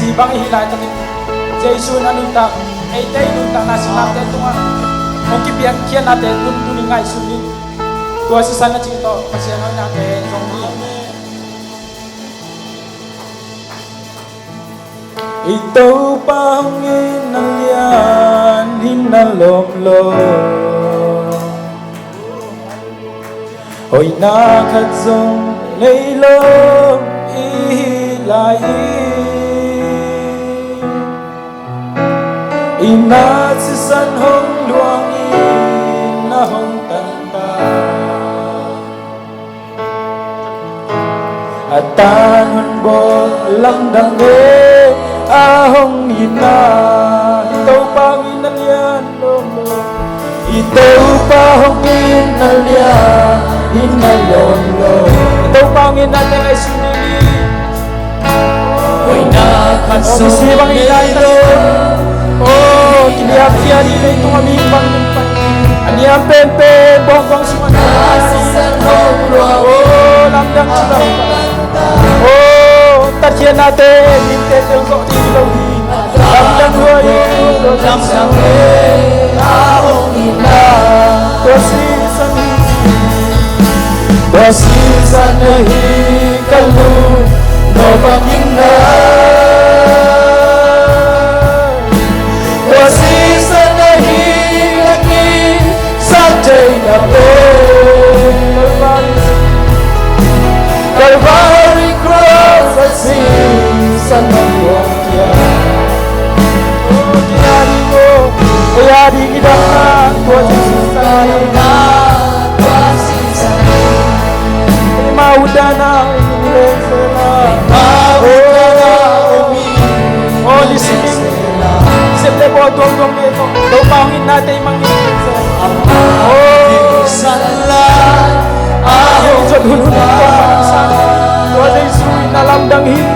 sibang ihilay takin Jesu na nunta ay tay nunta na sinate tunga kung kibiyak kiyan natin nung ngay sunin tua si sana chito pasyanon natin ito pangin ng liyan hinalomlo hoy nakadzong laylong ihilayin inat si sanhong luangin na hong tanta at tanon bo lamdange ahong ina itaw pangin nalyan lomo itaw pahong inalyan hinalolo itaw pangin natin ay sunili hoy nakadzong sibang ilayin oh, kiniyak-kiyak nila itong aming Panginoon. Aniyang pente, bongbong sumanay. Oh, lamdang sila. Oh, tatyan natin, hintetel ko ilawi. Lamdang huway, lamdang huway, ahong ina. Tuwasisan na hikalu, no pamina. Tuwasisan na hilaki sa jay na Calvary cross at sisan ng buwang kiyan. Oh, kinari mo, kaya di kitang na tuwasisan na tuwasisan. Ay mauda na inilesa na mauda na oh, listening. Siyempre po, tuwang nito. Daw pangin natin yung manginisa. Oh, sanlan, ahong sa dulo ng pagpapansan. Tuwa na isuwi na lamdang hini.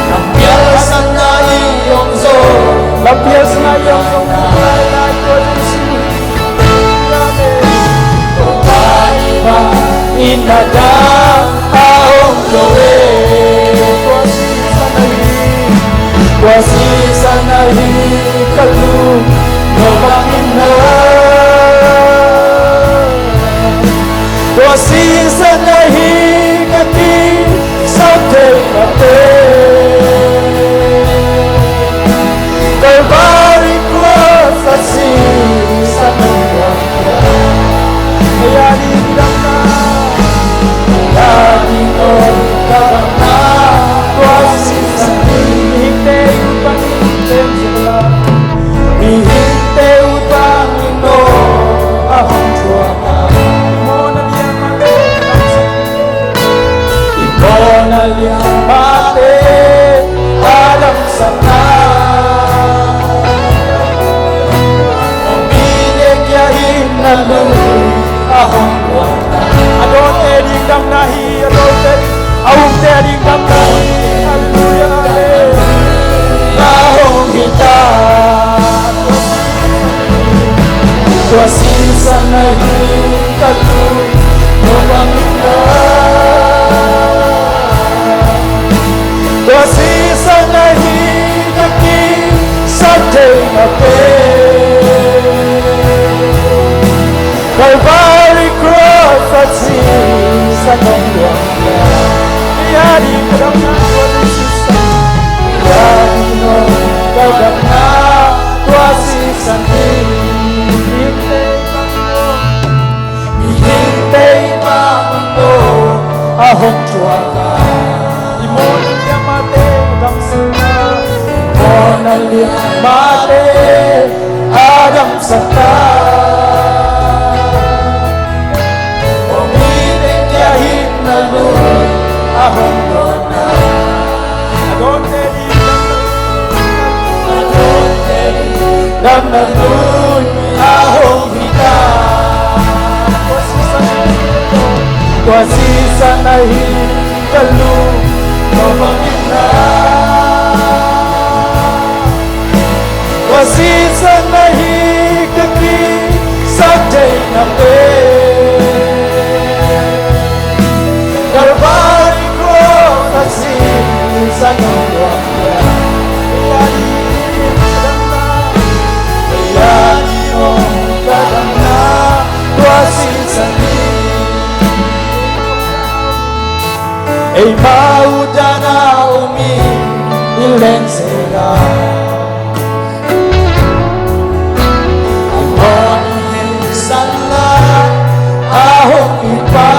Lampias na iyong zon. Lampias na iyong zon. Tuwa na isuwi. Tuwa inadang ahong loe. Tuwasisan na hikalu no pamina. Tuwasisan na hikati sa tegate. Calvary cross at sisan ng wangya. Kaya dinang na, kaya dinong karang na. Tuwasisan hihintay upang hintay sila. Hihintay upang ino ahong tuwama. Imo na liyang mate Imo na liyang mate alam sana. Umilig yahin na luwi ahong tuwama. Adon eding dam nahi, adon eding ahong eding dam nahi. Ahong kita tuwasisan na hikalu no pamina. Tuwasisan na hikaki sa tegate. Calvary cross at sisan ng wangya. Iyari kadam na tuwasisan. Iyari no kadam na tuwasisan. Hihintay Panginoon ahong tuwaka. Imo na liyang mate adang sana. Imo na liyang mate adang sana. Umilig yahin na luwi ahong tuwaka. Dam na luwi ahong hita. Tuwasisan na hikalu no pamina. Tuwasisan na hikaki sa jay na Calvary cross at sisan ng wangya. Ei mau dana umi ilen sera Amon hinsala ahong ipa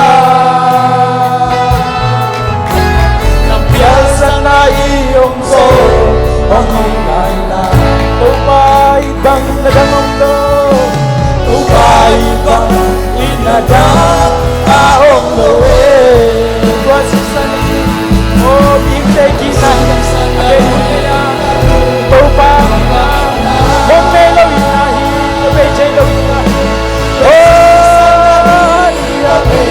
Nampiasa na iyong so Ongong kaila Upay bang nadamong lo Upay bang inadam ahong loe Tua sisani Oh bintay kisah Aleluya Tupa Mong melaw inahi Abay chay law inahi Oh Niyabe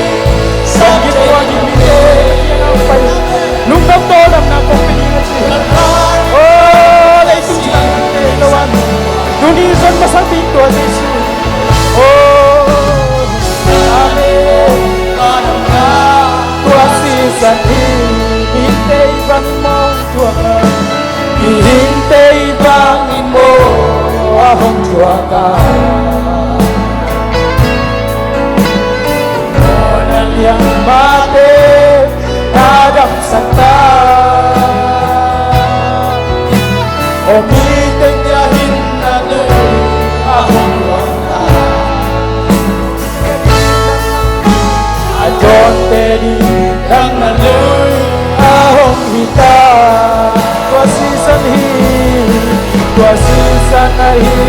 Sanggit ko ang ibigay Yan ang pala Lungkap to alam na kong piningat siya Oh Laitong silang natawan Nunison masabing to ang Jesus Oh Amen Tua sisani Hintay bangin mo Tuaka Hintay bangin mo Ahong tuaka Monal yang mati Adam sakta Omitin niya hinanay Ahong tuaka Adon tedi Nang naloy ahong hita Tua sisanhi Tua sisanahi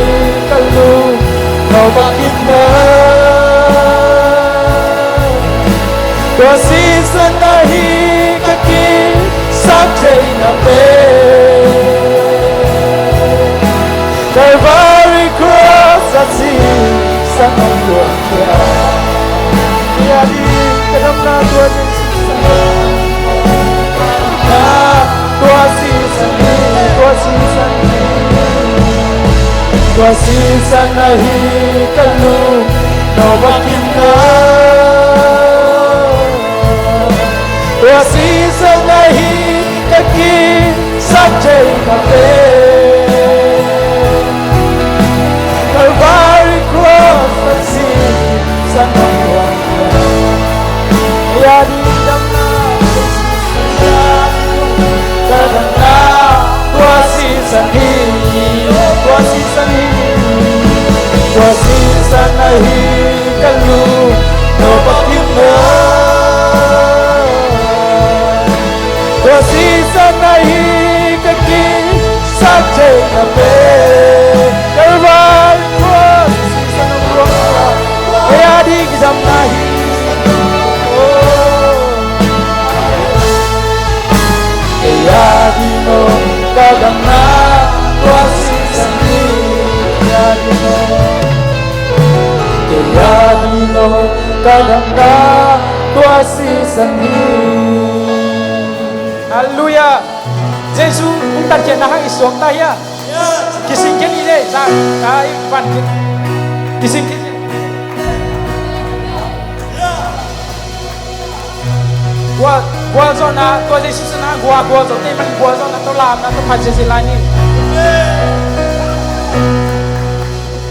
kalu No bakit na Tua sisanahi kaki Sabjay na pe Calvary cross at sisanang luakya Yadi kadam na tua Tua sisani Tua sisanahi kalu No bakit na Tua sisanahi kaki Sabjay kape Calvary cross at sisanang luakya Yadi kadam na Kadang na Tua sisani Tua sisanahi kalu No bakit na Tua sisanahi kaki Sabjay kape Calvary cross sisanang luakya Kaya di kisam nahi Kaya di mo kadang na Tua sisani Kaya di mo kadang na Tua sisani Hallelujah Giêsu cũng đặt kiện là hãy xuống tay ya Kỳ sinh kiến đi đây Dạ cái văn kiện Kỳ sinh kiến Gua zona tua Giêsu sana gua zona tay man gua zona tao làm na tao phạt Giêsu lại ni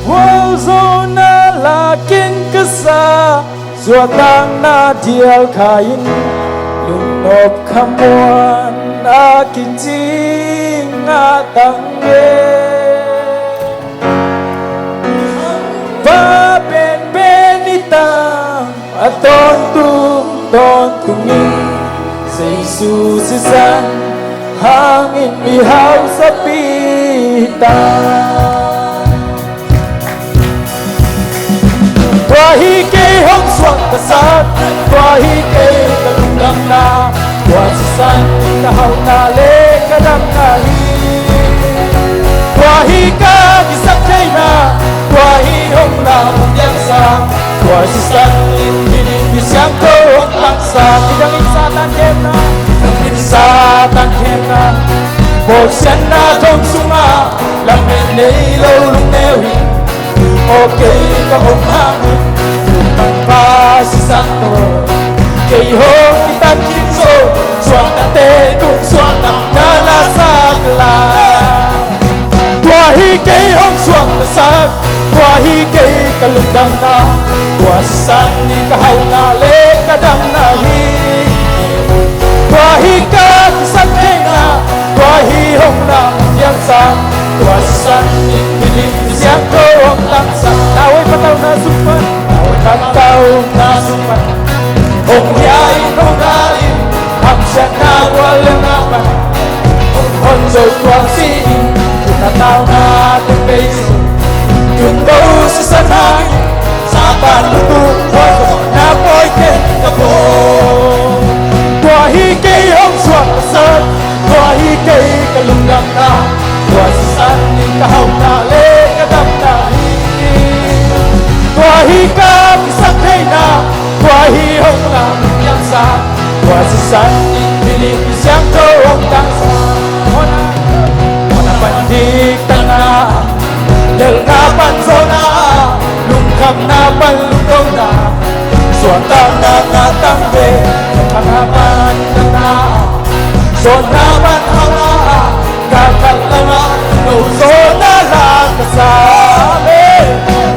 Gua zona la kin kasa Suatang na dial kain Lung nop kamuan na kinjing na tangge Va ben benitang Aton tungin Giêsu sisan hangin mihaw sa pitan Tua hi kê hong suat kasat Tua hi kê kalungdang na Tua sisan kahaw na le kadang na hi Tua hi ka gisak jay na Tua hi hong na mundyang sang Tua sisan hindi bisyang ko hong laksa Tidang insatan kem na Insatan kem na Bo siyan na thong sunga Lamin ney lâu lung neo hin Okay ka hong hangin Ang pasisan to Kay hong itan kinso Suang na te kung suang na nalasagla Tua hi kay hong suang nasag Tua hi kay kalundang na Tua sisan ni kahaw na le kadang na hi Tua nào na từng bây giờ đừng đâu sẽ sẵn hai sa tan lu tu quay vào na quay tên cả phố qua hi cây hông suốt sơn qua hi cây cả lùng đầm na qua sẵn những cả hồng na lê cả đầm na qua hi ca bị sắc thế na qua hi hông na yang sa qua sẵn những pilih siang kau hông tăng sa Pandik tana Delkapan zona Lungkam na palutong na Suatang na natangge Pangapan tana Zona man hanga Kakalanga No zona lang kasame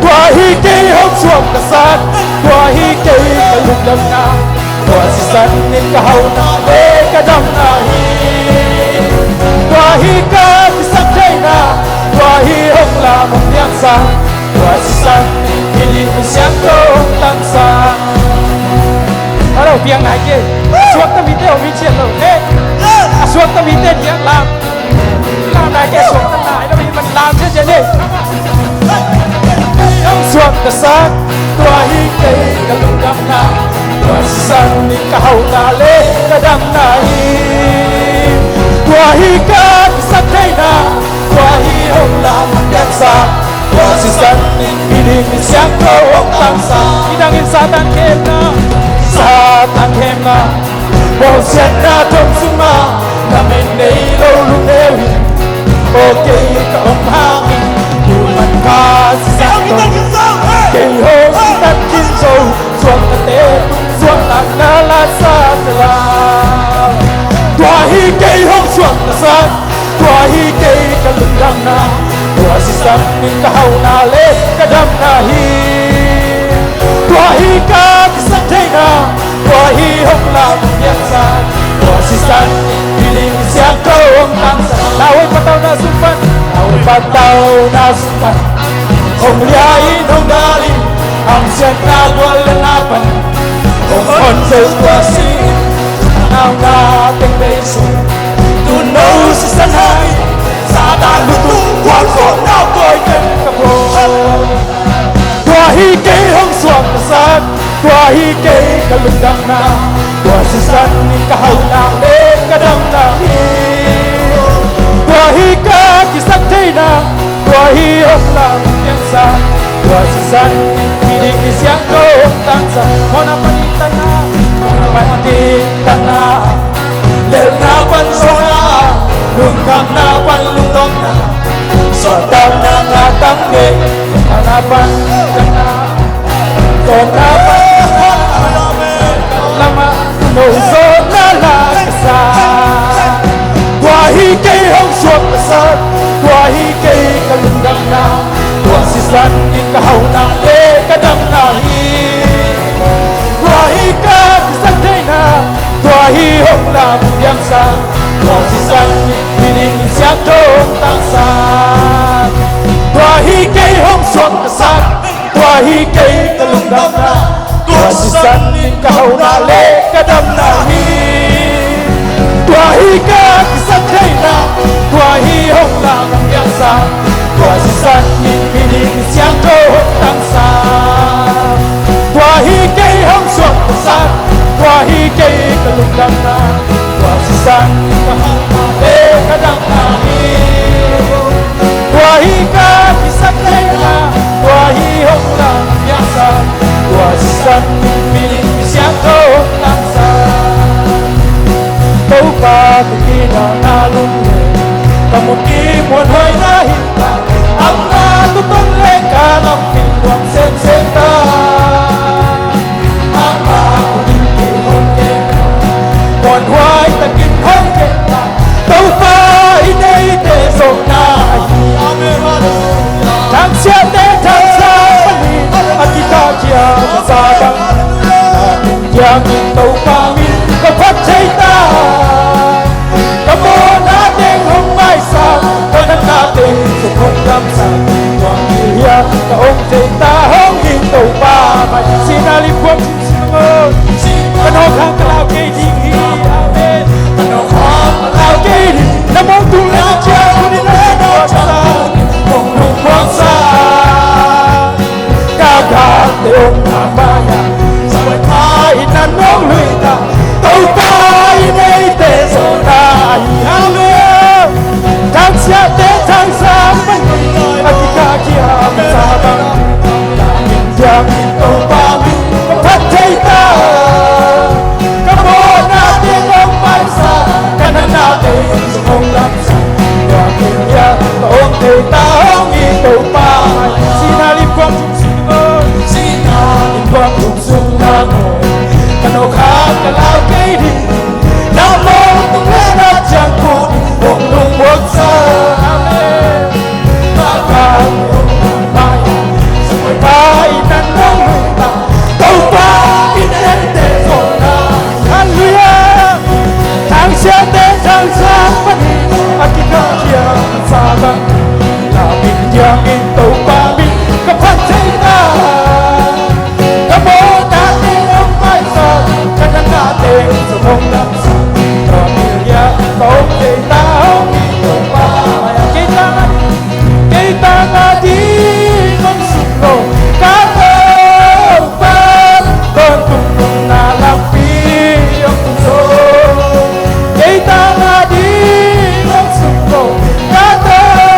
Tuahi kay hong suwang kasat Tuahi kay kalungdam na Tuasisan ni kahaw na Kadam na Tuahi ka Tuahi hong lamang niyangsa Tuasisan Hiling siang kong langsa Hello, tiếng này kia Suốt tâm ý tế của mình chuyện rồi thế Suốt tâm ý tế tiếng làm này kia suốt tâm này Nó mình làm chứ chứ đi Suốt tâm sát Tuahi cây cả lùng đâm na Tuasisan Ni cả hậu ta lê cả đâm na Tuahi ka kisah na Tuahi hong lamang yaksa Tuasisan Piling siang kau hong tangsa Idangin satan kem na Bawang siyan na tong suma Namin na ilaw lunewi Okay ka ang hangin Tuman ka si santo Kay hong sitan kinso Suwang na tetong suwang ang nalasa salam Tuahi kay hong suwang nasad Tuahi kay kalundang na Tuasisan min kahaw na le kadam na Tuahi ka kisantay na Tuahi hong lamang yaksa Tuasisan piling siyang kawang tangsa Laway pataw na sumpan Laway pataw na sumpan Hong liyain hong dali Ang siyang nagwalanapan Hong onso tuasin Nào nating beso Tunaw sa sanay Sa daluto Wal ko na ko'y kagkabo Tuahi kay hong suwang kasat Tuahi kay kalundang na Tuasisan ni kahaw na le kadam na Tuahi ka kisagtay na Tuahi hong lamang yansa Tuasisan ni piling siyang kong tansa Mona panitan na Panditan na Lel na pansona Lungkam na panlutong na Suatang na natangge Hanapan ka na Tonapan Lama Nuso na lakasa Tuahi kay hong suwag kasat Tuahi kay kalundang na Tuasisan ikahaw na le kadam na Tuahi ka kisagtay na Tuahi hong lamang yaksa Tuasisan piling siyang kong tangsa Tuahi kay hong suwang kasat Tuahi kay kalundang na Tuasisan ikahaw na le kadam na Tuahi ka kisagtay na Tuahi hong lamang yaksa Tuasisan piling siyang kong tangsa Tuahi kay hong suwang kasat Tuahi kay kalundang na Tuasisan ikahaw na le kadam na Tuahi ka kisagtay na Tuahi hong lamang yaksa Tuasisan piling siyang kong tangsa Tau pa kikina na lumye Kamuti muan hoy na hinta Ang natutong leka ng pinwang sensenta Ang makunin kihong kena Muan hoy takin hong kena Tau pa inay song na Nang siya te tang sa panin At kita siya sa bang Yang tau pa min kapag chay ta Kamo natin hong may sa Kanang natin sukong kamsan Tuang iya kaong chay ta Hong hintaw pa May sinalipuang sinsunod Kanong hang kalaw kay dinghi Amen Kanong hang kalaw kay dinghi Namong tulang siya Kunin na sa thang sampan Aki kaki am sabang Langit yang kau bangun Kepatai tak Kamu nanti memaksa Karena nanti semua laksa Akhirnya kau tahu itu pai Sinalip quang trung sinh ơi Sinalip quang trung sinh ơi Kano khác cả lao cây đi Nam mô tung lên ở chẳng cụt Buông nung quốc gia Amen Ta ca yêu mai Rồi tay năn nông người ta Tâu ba in đến để rồi na Hallelujah Tháng xe đến tháng sáng vẫn Aki kaki sabang Lamin yang itu kami kepancita Kamu nanti memaksa Karena nanti semua laksa Terakhirnya kau tahu itu pai Kita ngadi mengsuruh Kata ubat Tentu menalapi yang kusuk Kita ngadi mengsuruh Kata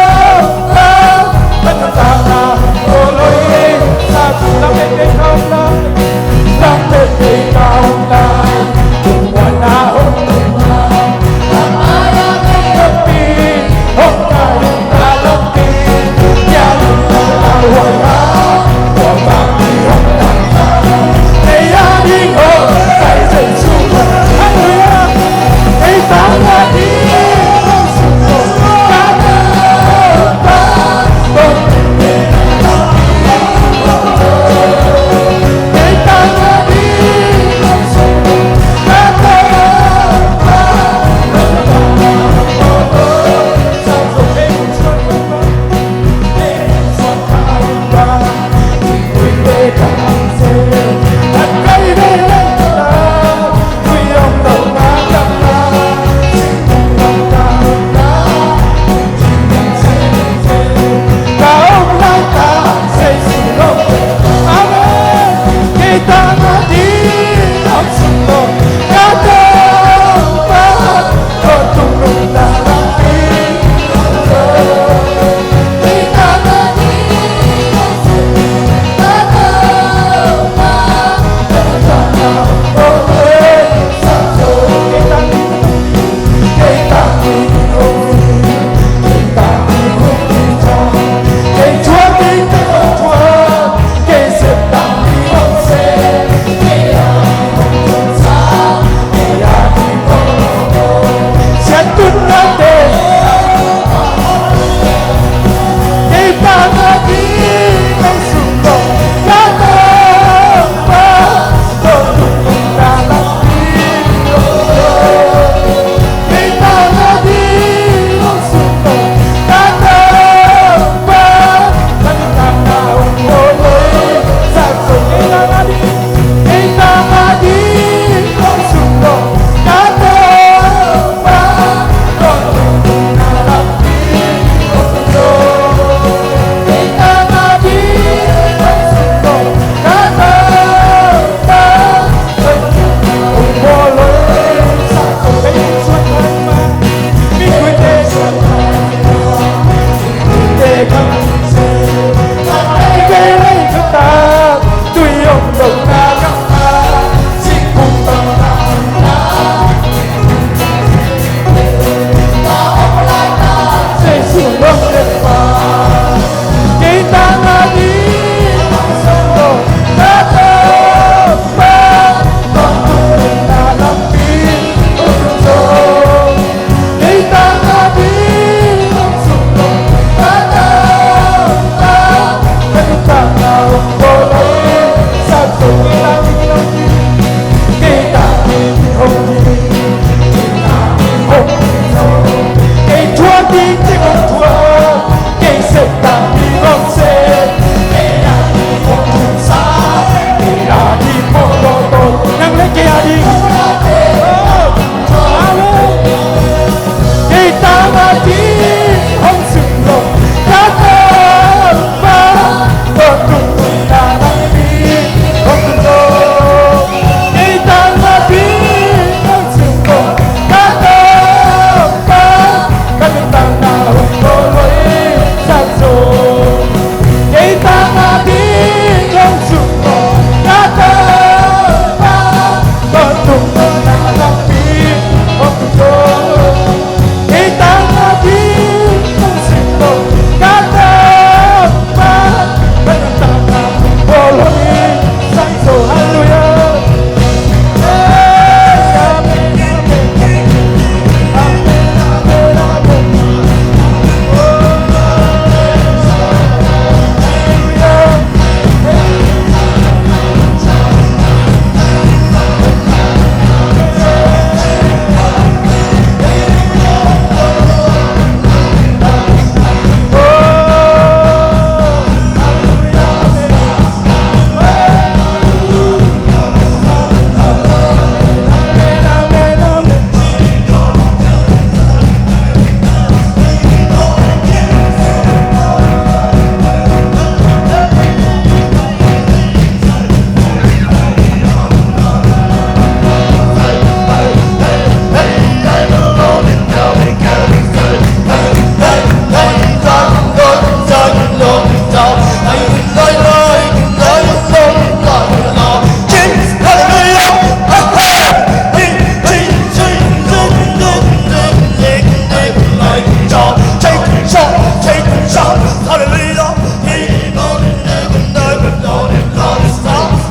take control, hallelujah. He knows it, never know it, God is love.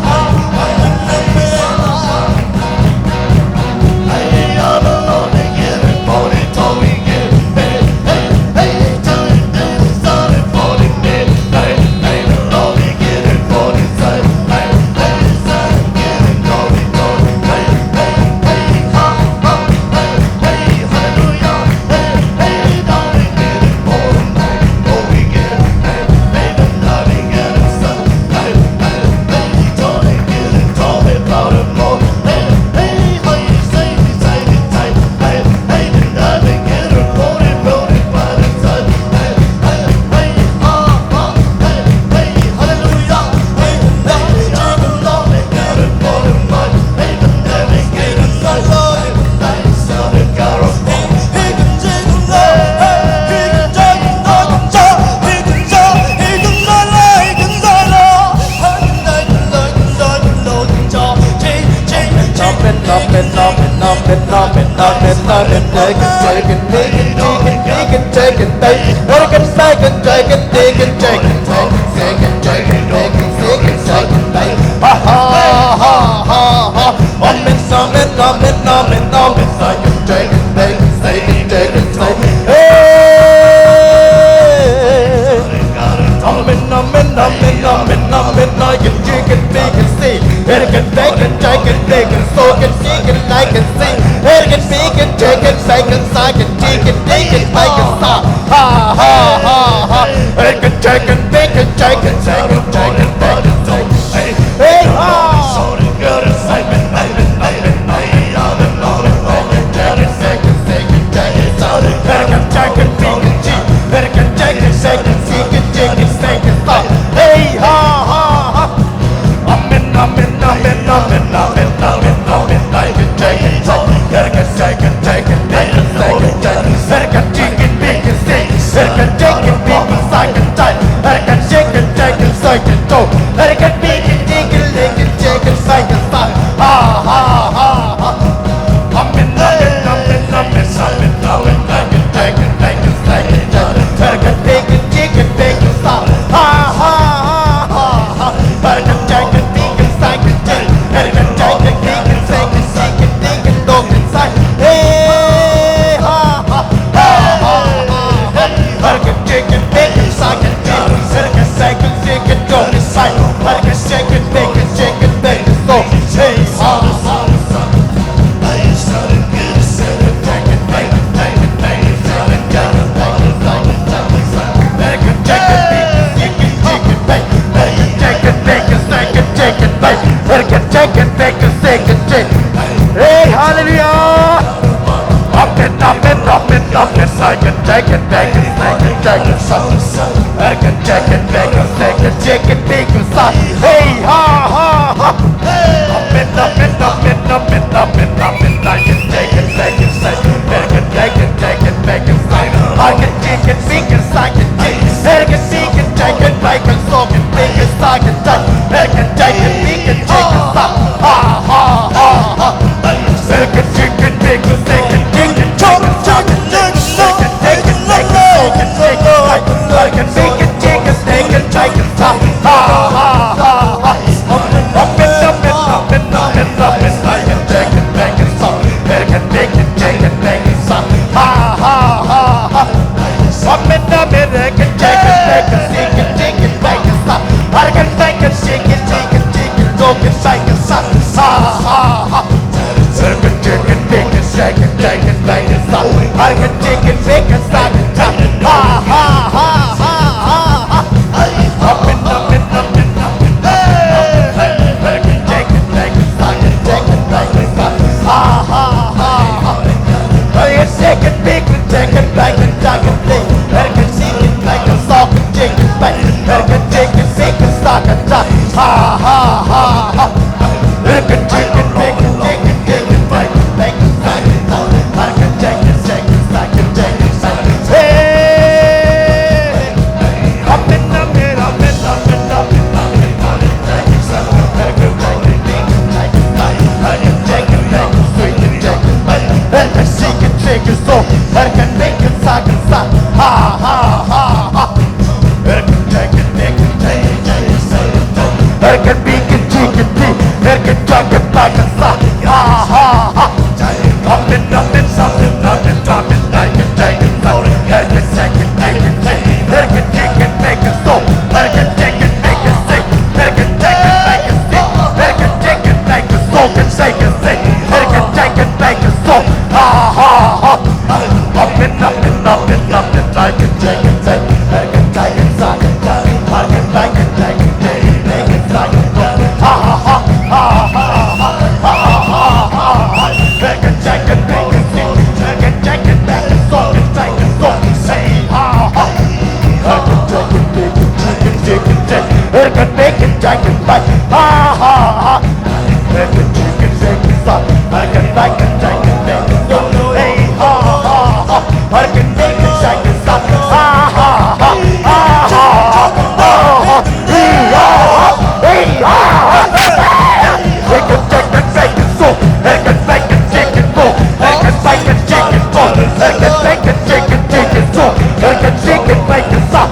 make it stop.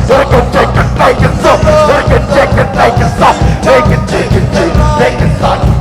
They can take it, make it stop. They can take it, make it stop. Take it, take it, take it, make it stop.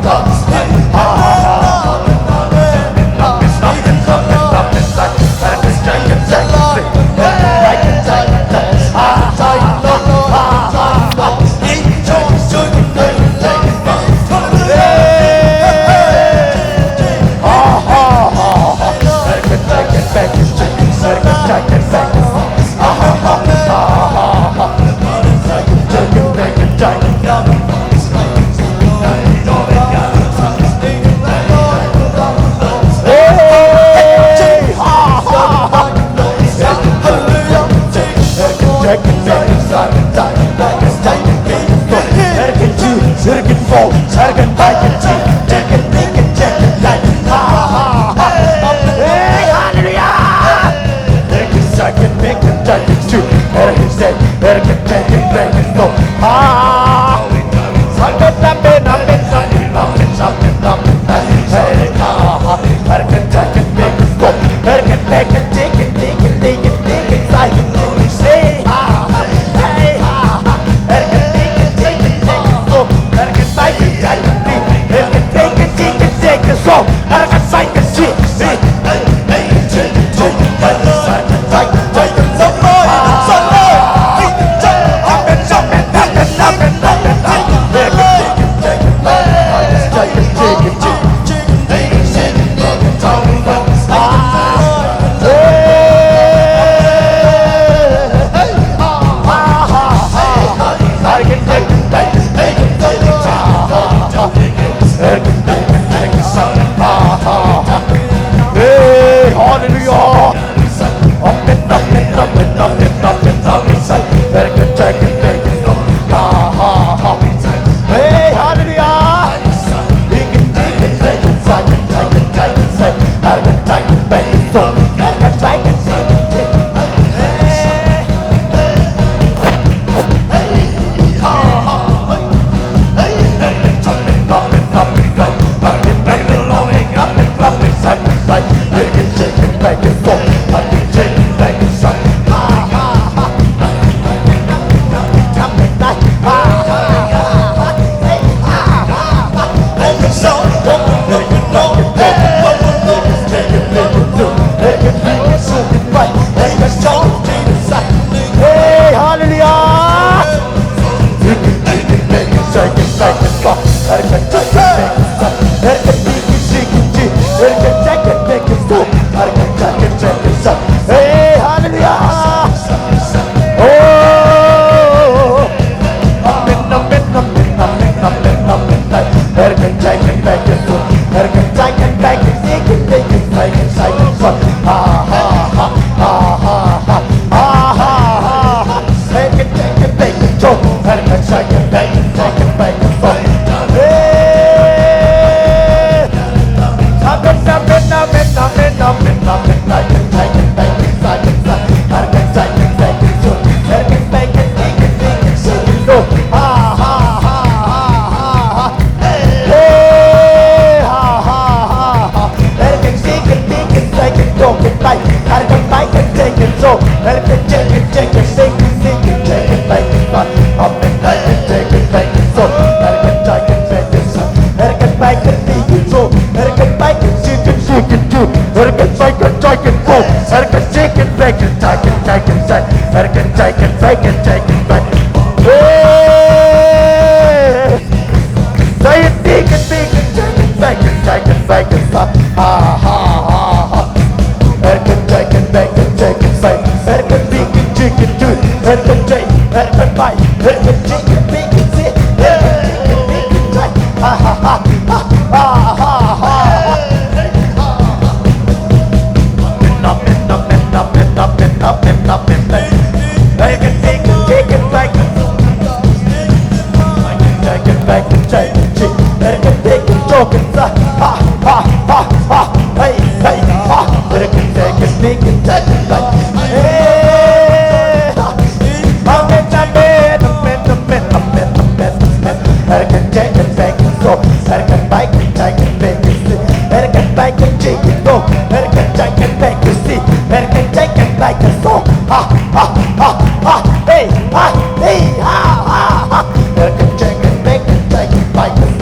Better get back and take it, go. Better get back and take it, see. Better get take it like a soul. ha ha ha ha hey ha hey ha ha ha chicken chicken bacon chicken bacon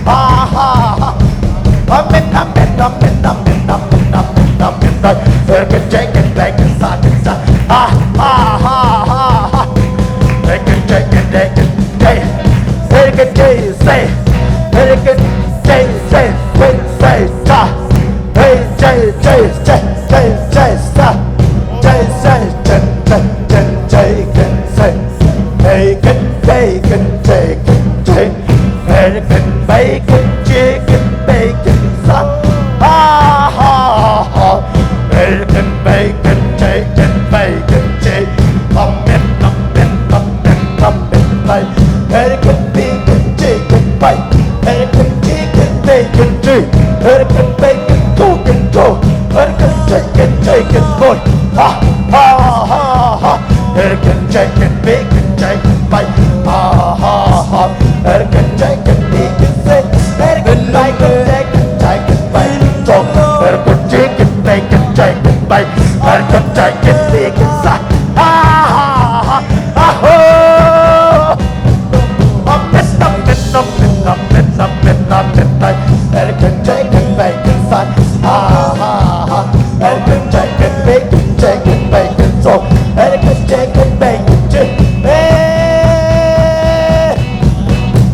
ha ha ha amen amen amen amen amen amen amen chicken chicken bacon chicken ha ha ha ha ha chicken chicken bacon chicken chicken say chicken say say say sa hey say say say say say sa say say say say say say bacon bacon bacon bacon bacon chicken bacon sa ha ha ha bacon bacon chicken bacon chicken amen amen amen amen bacon bacon chicken bacon bacon chicken bacon chicken bacon cooking dough bacon chicken chicken boy ha ha ha ha bacon chicken bacon chicken bacon ha ha ha bacon chicken bacon bacon bacon chicken chicken bacon dough bacon chicken bacon chicken bacon bacon chicken bacon sa ha ha ha ha ho amen amen amen amen amen amen bacon chicken bacon sa ha ha ha bacon chicken bacon chicken bacon so bacon chicken bacon chicken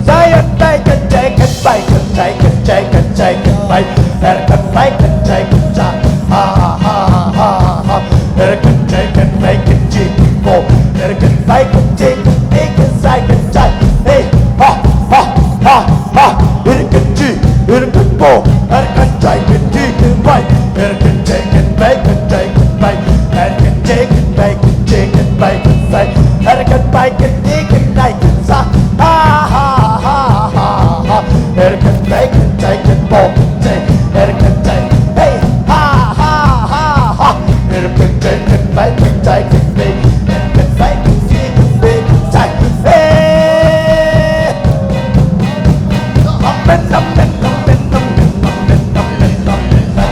giant bacon chicken bacon chicken chicken chicken bacon bacon chicken sa ha ha ha ha bacon chicken bacon chicken go bacon bacon chicken bacon chicken hey ha ha ha ha bacon chicken go bacon chicken chicken bacon chicken bacon chicken bacon chicken bacon chicken bacon say bacon bacon chicken bacon sa ha ha ha ha ha bacon bacon chicken go bacon chicken hey ha ha ha ha bacon chicken bacon chicken bacon bacon chicken bacon chicken hey amen amen amen amen amen amen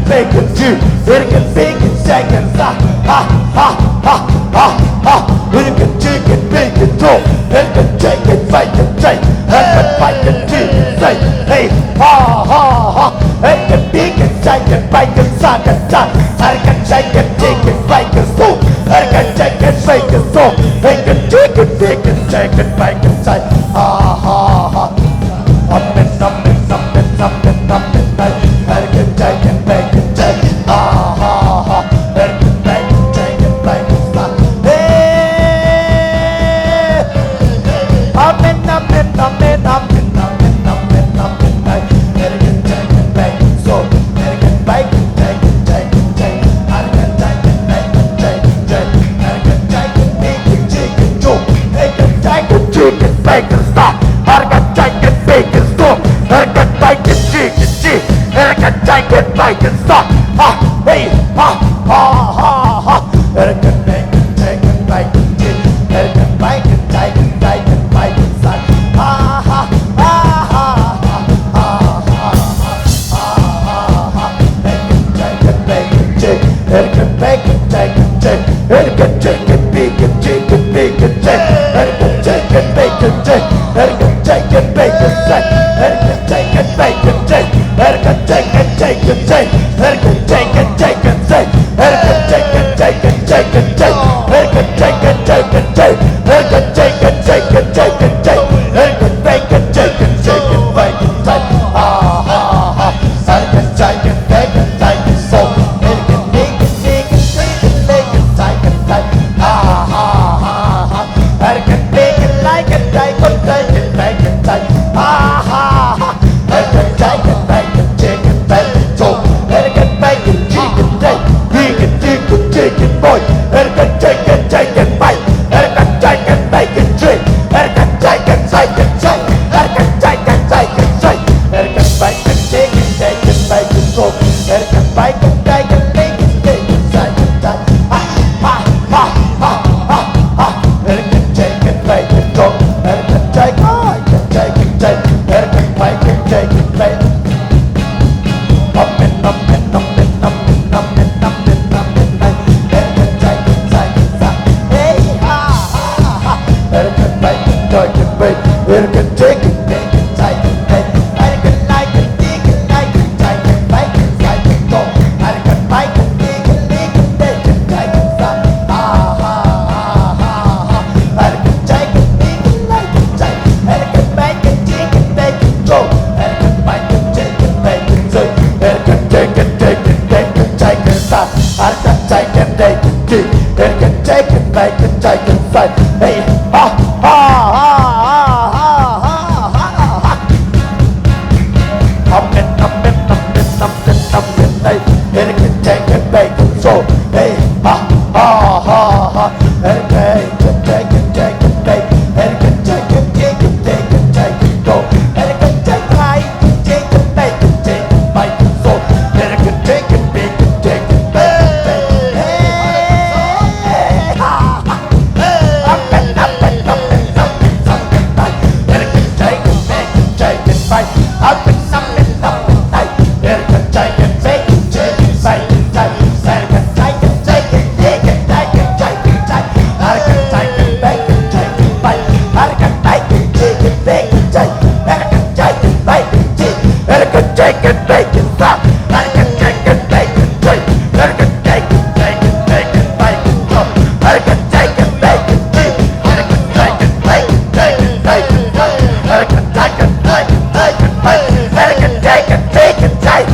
bacon Jew, bacon bacon chicken sa ha ha ha ha ha bacon chicken bacon dough bacon chicken bacon bacon bacon chicken say hey ha ha ha bacon bacon chicken bacon chicken bacon chicken chicken bacon soup bacon chicken bacon soup bacon chicken bacon chicken bacon say ha ha ha amen amen amen amen amen bacon chicken bacon ha ha ha bacon bacon chicken bacon hey amen amen amen amen amen amen amen bacon chicken bacon so bacon bacon chicken chicken chicken bacon chicken bacon chicken chicken bacon chicken chicken soup bacon chicken chicken bacon stop bacon chicken bacon soup bacon bacon chicken bacon chicken bacon stop ha hey ha ha ha ha bacon bacon chicken bacon bacon bacon chicken bacon bacon stop ha ha ha ha ha ha ha ha bacon chicken bacon bacon bacon chicken bacon chicken bacon chicken bacon bacon chicken bacon bacon chicken bacon bacon chicken bacon bacon chicken chicken bacon chicken chicken bacon chicken chicken chicken bacon chicken chicken bacon chicken chicken chicken bacon bacon chicken chicken bacon ha ha ha bacon chicken bacon chicken so bacon bacon bacon bacon chicken ha ha ha ha bacon bacon like a bacon bacon bacon ha ha ha bacon chicken bacon chicken bacon so bacon bacon chicken bacon chicken boy bacon chicken chicken bacon chicken bacon it can take it, make it tight, I can like it, dig it, like it, tight, and bite it, tight, and go. I can bite it, dig it, lick it, make it tight, and stop. Ha ha ha ha ha. I can take it, dig it, like it, tight, and I can bite it, dig it, make it go. And I can bite it, dig it, make it tight, and I can take it, dig it, make it tight, and stop. I can take it, make it dig, and I can take it, make it tight, and stop. Hey, ha ha ha ha ha ha ha. I'm in, hey, and I can take it, make it so. Hey, ha ha ha ha. And I can take it, make it, and I can take it, dig it, take it, go. And I can take it, dig it, make it so. And I can take it, make it, take it, hey, ha ha. Up and up and up and up and up and night. And I can take it, make it, take it, fight. Up and up and up and night. And I can take it, make it, take it, fight, tight. And I can take it, dig it, take it, tight. I can take it, make it, take it, fight. I can take it, dig it, make it, tight. And I can take it, make it, dig. And I can take it, make it, stop. I can take it, make it, dig. And I can take it, make it, make it, make it, stop. I can take it, make it, dig. And I can take it, make it, take it, make it, stop. I can take it, make it, take it, make it. And I can take it, make it, tight.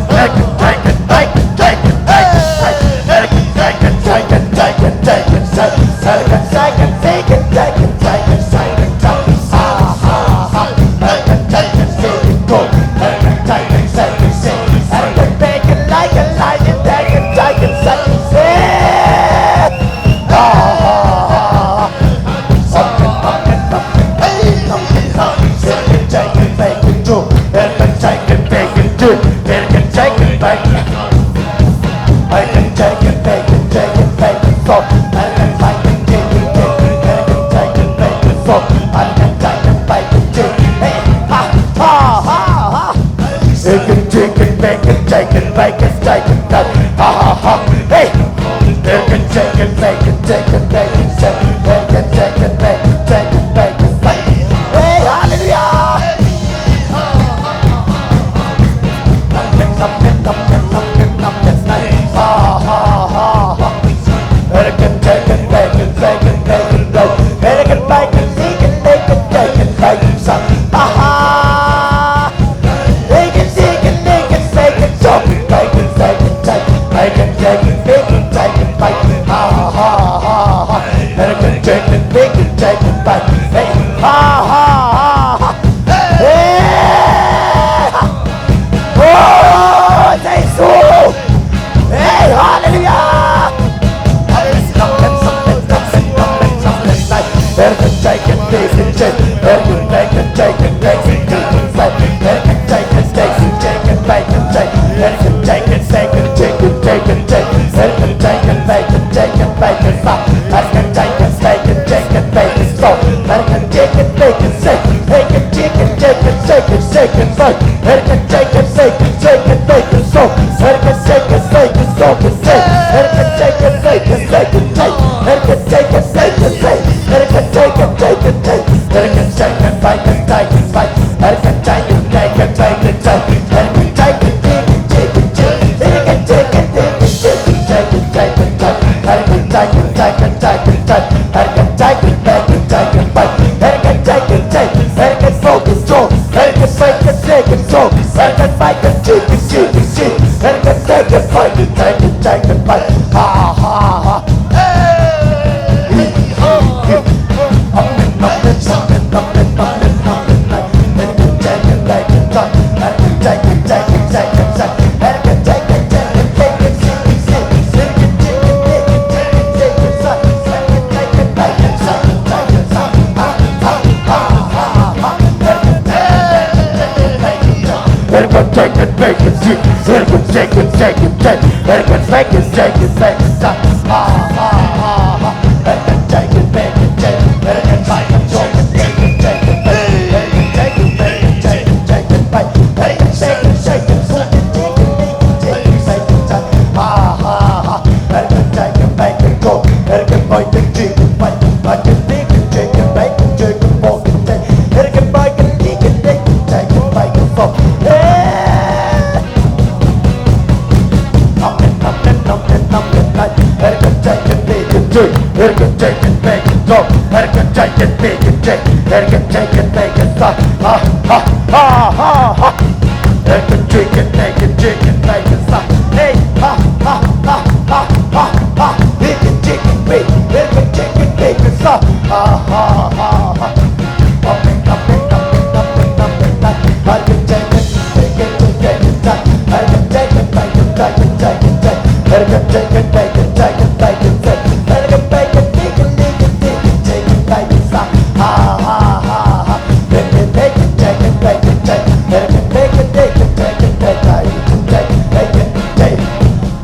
I can take it, make it, take it, make it, tight. And I can take it, take it, take it, take it, tight. And I can take it, take it, take it, take it, tight, tight. Ha ha ha. I can take it, take it, go. I can take it, take it, take it. I can make it like a light and take it, take it, take it, take it. Ha ha ha. Something, something, something, something, something, something. Take it, make it, do. And I can take it, make it, do. And I can take it, make it. I can take it, make it, take it, make it, so. I can take it, take it, take it. And I can take it, make it, so. I can take it, make it, take it. Hey, ha ha ha ha. I can take it, make it, take it, make it, take it, take it. Ha ha ha. Hey, I can take it, make it, take it, make it, take it. I can take it, make it, take it, make it, take it. Hey, hallelujah. Something, something, something, something, something. Ha ha ha ha. And I can take it, make it, take it, make it, take it. And I can make it, take it, make it, take it, make it, so. Ha ha. Make it, take it, make it, take it, so. Make it, take it, take it. Make it, take it, make it, take it, make it. Ha ha ha ha. And I can take it, make it, take it, make it. Hey, ha ha ha ha. Hey. Oh, Jesus! Hey, hallelujah! Something, something, something, something, something like. And I can take it, take it, take it. And I can make it, take it, take it, take it, take it. And I can take it, take it, take it, make it, take it. And I can take it, take it, take it, take it, take it. And I can take it, make it, take it, make it, stop. I can take it, take it, take it, make it, stop. And I can take it, make it, take it, make it, take it, take it, take it, take it, take it. And I can take it, take it, take it, make it, so. And I can take it, take it, so it, take. And I can take it, take it, take it, take. And I can take it, take it, take. And I can take it, take it, take. And I can take it, make it, take it, take. And I can take it, take it, take it, take. And I can take it, take it, take it, take. And I can take it, take it, take it, take it, take it, take. And I can take it, take it, take it, take. And I can take it, make it, take it, make. And I can take it, take it, and I can focus, so. And I can make it, take it, so. And I can make it, take it, take it, take. And I can take it, make it, take it, take it, make. Ha ha ha. Take it, make it, take it, take it, take it, take it, take it, make it, take it, make it, stop. Ha ha ha ha. And then take it, make it, take it, and then take it, take it, take it, take it, take it, make it, take it, take it, make it, take it, take it, take it, take it, take it, take it, take it, ha ha ha. And then take it, make it go, and then make it, take it, make it, make it, take it, make it, take it. take it, make it go. And can take it, make it take. And can take it, make it stop. Ha ha ha ha ha. And can take it, make it stop. Hey ha ha ha ha ha ha. It can take it, make it stop. Ha ha ha ha. Up and up and up and up and up and up. I can take it, take it, take it, take it. I can take it, make it, take it, take it, take it. I can take it, make it, take it, take it, take it. I can make it, take it, take it, take it, take it, take it, stop. Ha ha ha ha. I can make it, take it, take it, take it. I can make it, take it, take it, take it, take it, take it, take it, take it.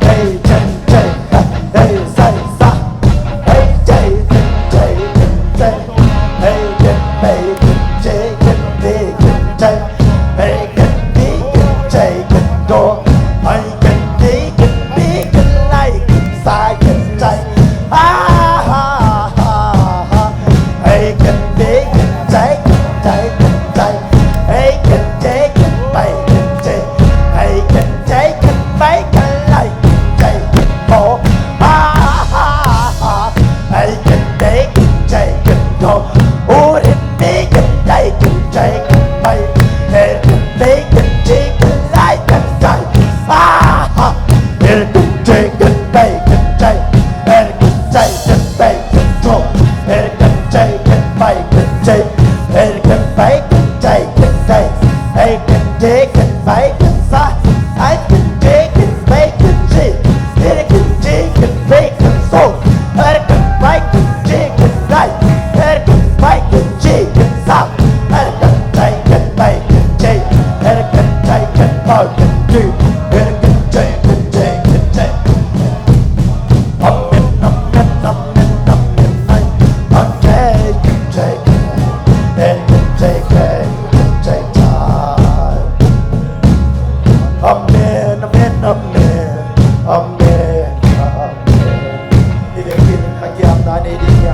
Hey, take, take, hey, say, stop. Hey, take, take, take, hey, can make it, take it, take it, take it. Hey, can make it, take it, go. I can take it, make it like inside and take. Ah ha ha ha. I can make it, take it, take it, take it. I can take it, make it, take. I can take it, make it like take it more. Ah ha ha. I can take it, take it, go. Oh, it make it, take it, make it. It can make it, take it like a take. Ah ha. It can take it, make it, take. It can take it, make it, go. It can take it, make it, take. It can make it, take it, take. It can take it, make it, stop. I can take it, make it, take. It can take it, make it, so. It can make it, take it, like. It can make it, take it, stop. It can take it, make it, take. It can take it, make it, do. It can take it, take it, take. Up and up and up and up and up. I'll take it, take it. It can take it, take time. Amen, amen, amen, amen, amen. Ibigin hagyam na nidiya.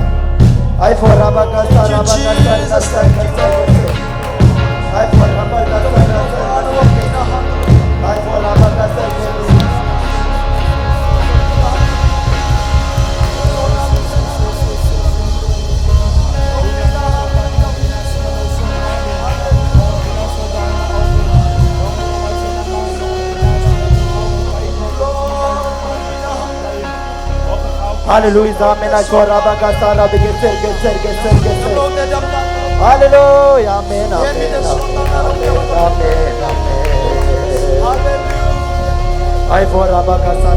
Ay for abagasa, abagasa, ay for abagasa, ay for abagasa. Hallelujah, amen. I for abagasa, abigeser, geser, geser, geser. Hallelujah, amen, amen, amen, amen. I for abagasa.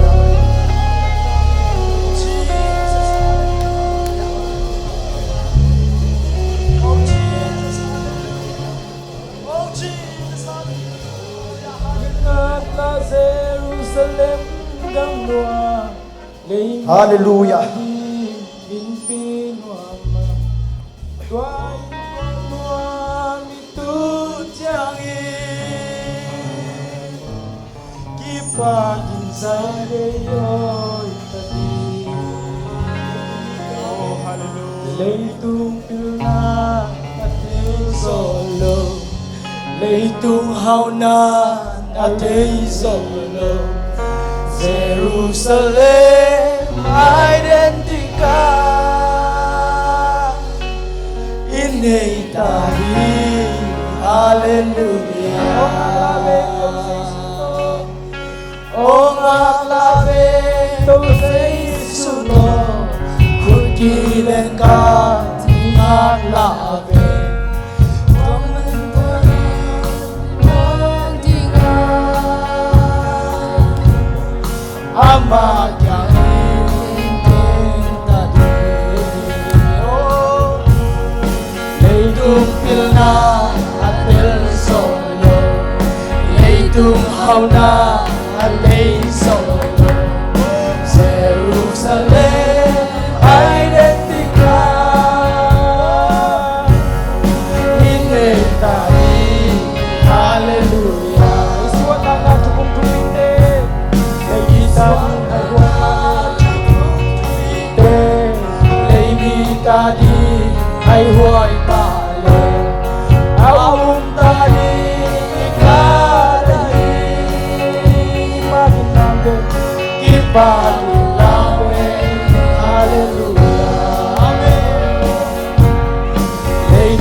Hallelujah. Leitung hauna atei solo Jerusalem identica inei tadi haleluya oh ngalabe to seisuno kukilen ka ngalabe Ama yang tadi, oh, leitung pilna atel solo, leitung hauna atel solo, Jerusalem identica, ini tadi, haleluya. Isuat tangan cukup tuminde. Tadi ay huwag pala awong tadi ikadahi ipagin namin haleluya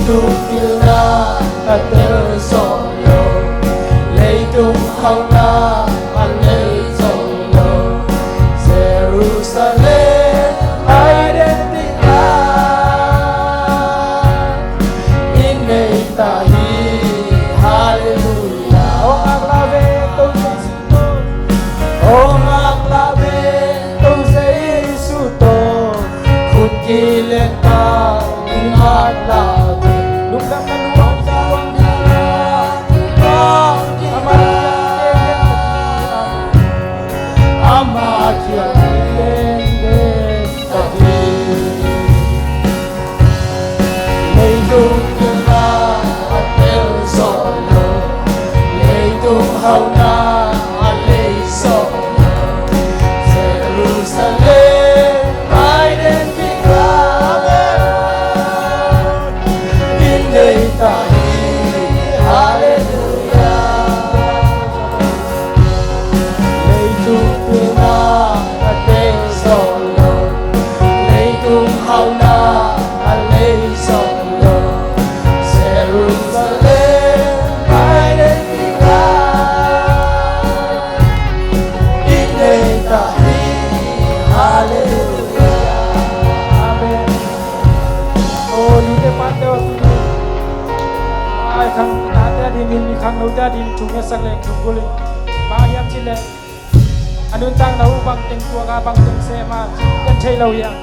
tung kila atel solo lấy tung hao na alay solo Jerusalem identica inetahi hallelujah Ông acclame tôi Giêsu Ông acclame tôi Giêsu tôi khut kilen ta in acclame lúc đang luang luang Amakia lende tadi Leidung kena atel solo Leidung hauna alay solo Jerusalem identica Inday tahi hallelujah lấy tung na atel solo lấy tung hao na alay solo Jerusalem identica inetahi hallelujah Amen. Oh, lute pate waktu ni. Ai khang nada di min khang nauda di chungnya saklek chungkuli. Bayam chile. Anun tang nau bang teng tua ka bang teng se ma. Yan chei lau yang.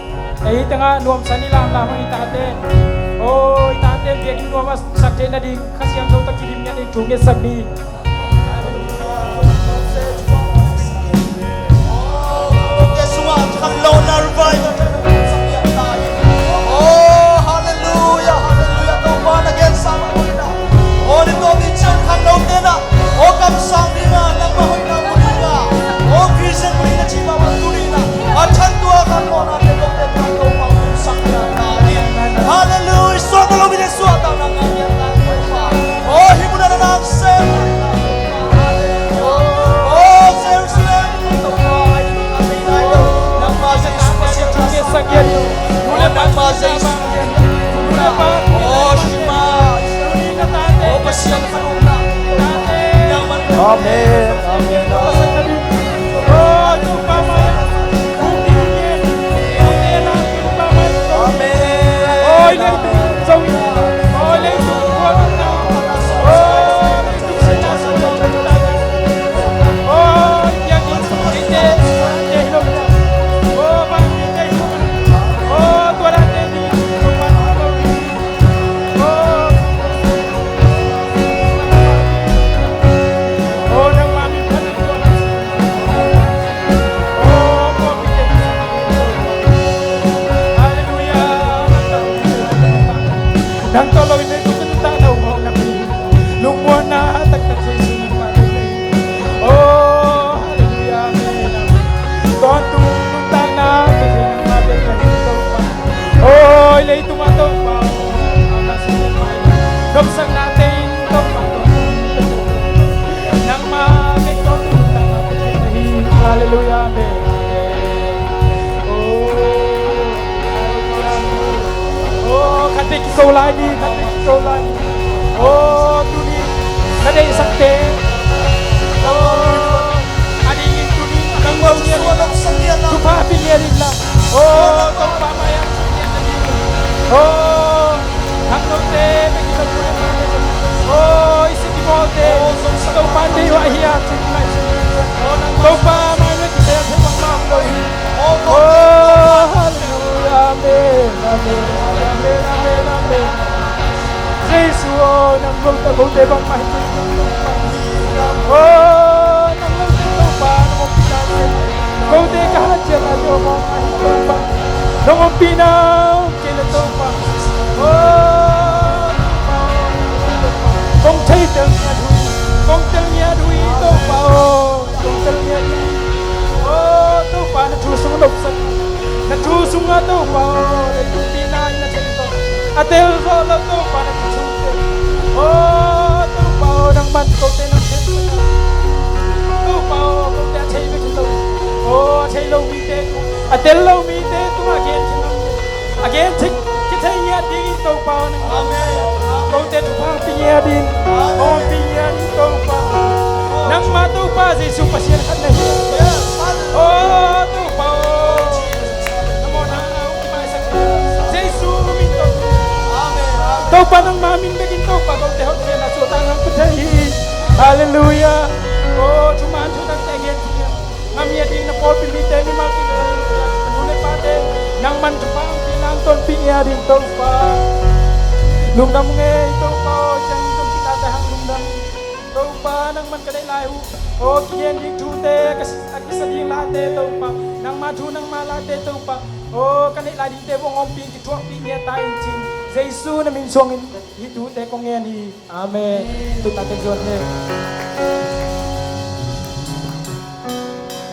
Ei tanga nuam sani lam lam ang itate. Oh, itate biak ni nuam sakte na di kasiam dau tak kirim nya di chungnya sakni. Yeshua kan lo na revival Oh hallelujah hallelujah to man again sama kita Oh ni to di chan kan lo tena Oh kam sang ni na nang mahoy na mulina Oh Christian mulina chi ba tulina Achan tua kan mo na te to te kan lo pa sang na tani Hallelujah so to lo bi Yeshua ta nang yan ta Oh himuna na nang se Oh Jerusalem to pa ay nang masay Chungnya sakyan. Mula pa masay Mula pa. Oh Shema Tulina tate. Oh pasyan kanuna Tate. Yaman Amen. Amen. Oh, lupa man. Buktinya. Buktinya na lupa man. Amen Oh, ilay ito. Sawi. Oh, ilay ito. Oh, ito sila sa mga. Oh, yang ito. Ite. Ite hilo. Oh, bang ite hilo. Oh, tuwala teni. Oh. Oh, nang mami pa na ito. Oh, pabigyan sa mga. Hallelujah. Nang tolo ina ito tanaw mo na lumuwa na tagtag sa iso ng patuloy. Oh, hallelujah. Amen. Tuhan tumutang na kasi ng natin na ito pa. Oh, ilay tumataw pa. Ang nasunod pa. Nabsag natin ito pa. Nang mamig ko tumutang natin. Hallelujah. Amen. Oh, hallelujah. Oh, katik ikaw lagi. Katik ikaw lagi. Oh, tuni. Naday sakte. Oh, aningin tuni. Nang wow niya rin. Tupapin niya rin lang. Oh, tupamayan niya rin. Oh, hanggang te. Nagkita ko rin. Oh, isip mo te. Tupapin wa hiya. Tupamayan kita sa mga mamloy. Oh, hallelujah. Amen. Amen. Amen. Amen. Amen. Jesus, oh, nang gawte bang mahigit. Oh, nang gawte ito pa, nang umpinaw. Gawte kahit siya na ito pa, mahigit pa. Nang umpinaw, kailan ito pa. Oh, kung chay tang niya dui, kung tang niya dui ito pa, oh, kung tang niya dui. Oh, ito pa, natusong luksan. Natusong nga ito pa, oh, nagpinaw na siya ito. At el solo ito pa, natusong. Oh, ito pa, oh, nang man, gawte ng siya. Ito pa, oh, gawte at chay ito. Oh, chay lâu mi te, at el lâu mi te, ito again siya. Again, kita niya, di ito pa, oh, Amen nghe din oh pinga din tau pa nang matau pa Yesus pasien kan na Yes, hallelujah. oh tau pa oh namo na pa sa Yesus minto Amen. Amen. tau pa nang mamin begin tau pa kau tehot na so tangang pedai hallelujah oh cuman sudah tegen ngamia din na po pilite ni makin nune pate nang man pa pinang ton pinga din tau pa lungdam nge tau pa jang ton kinatahang lungdam tau pa nang man kadai lai o kien di tu te kasi di late tau pa nang maju nang malate tau pa o kanai lai di te wong om pin ki tuang pi nia tai chin Jesu na min song in hi tu te kong en hi amen tu ta ke jon he